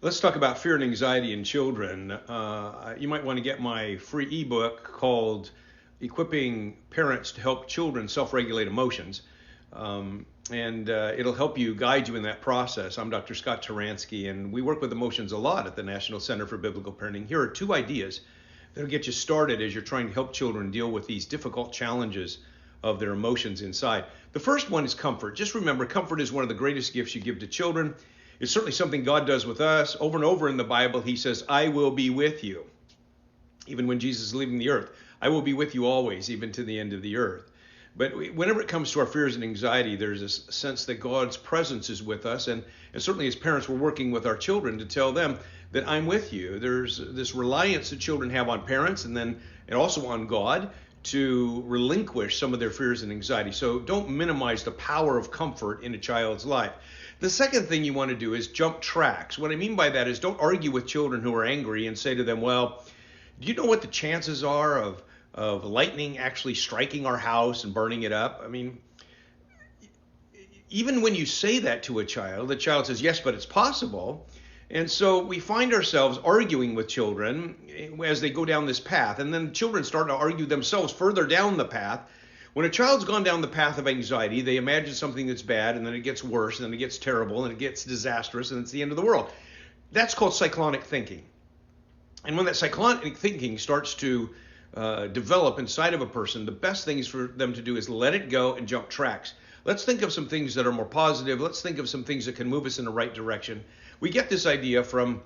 Let's talk about fear and anxiety in children. You might want to get my free ebook called Equipping Parents to Help Children Self-Regulate Emotions. And it'll help you, guide you in that process. I'm Dr. Scott Taransky, and we work with emotions a lot at the National Center for Biblical Parenting. Here are two ideas that'll get you started as you're trying to help children deal with these difficult challenges of their emotions inside. The first one is comfort. Just remember, comfort is one of the greatest gifts you give to children. It's certainly something God does with us. Over and over in the Bible, he says, I will be with you. Even when Jesus is leaving the earth, I will be with you always, even to the end of the earth. But whenever it comes to our fears and anxiety, there's this sense that God's presence is with us. And certainly as parents, we're working with our children to tell them that I'm with you. There's this reliance that children have on parents and also on God to relinquish some of their fears and anxiety. So don't minimize the power of comfort in a child's life. The second thing you want to do is jump tracks. What I mean by that is don't argue with children who are angry and say to them, well, do you know what the chances are of lightning actually striking our house and burning it up? I mean, even when you say that to a child, the child says, yes, but it's possible. And so we find ourselves arguing with children as they go down this path. And then children start to argue themselves further down the path. When a child's gone down the path of anxiety, they imagine something that's bad, and then it gets worse, and then it gets terrible, and it gets disastrous, and it's the end of the world. That's called cyclonic thinking. And when that cyclonic thinking starts to develop inside of a person, the best thing is for them to do is let it go and jump tracks. Let's think of some things that are more positive. Let's think of some things that can move us in the right direction. We get this idea from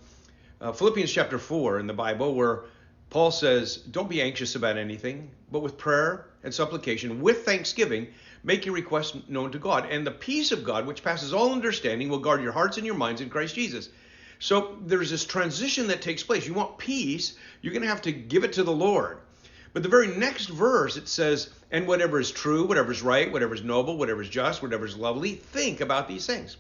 Philippians chapter 4 in the Bible, where Paul says, don't be anxious about anything, but with prayer and supplication, with thanksgiving, make your requests known to God. And the peace of God, which passes all understanding, will guard your hearts and your minds in Christ Jesus. So there's this transition that takes place. You want peace, you're going to have to give it to the Lord. But the very next verse, it says, and whatever is true, whatever is right, whatever is noble, whatever is just, whatever is lovely, think about these things.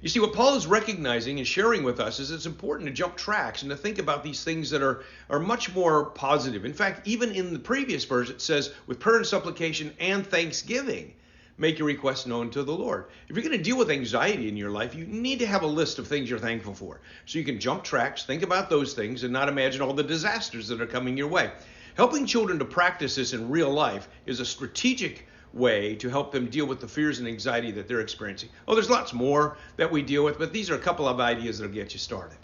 You see, what Paul is recognizing and sharing with us is it's important to jump tracks and to think about these things that are much more positive. In fact, even in the previous verse, it says, with prayer and supplication and thanksgiving, make your requests known to the Lord. If you're going to deal with anxiety in your life, you need to have a list of things you're thankful for. So you can jump tracks, think about those things, and not imagine all the disasters that are coming your way. Helping children to practice this in real life is a strategic way to help them deal with the fears and anxiety that they're experiencing. Oh, there's lots more that we deal with, but these are a couple of ideas that'll get you started.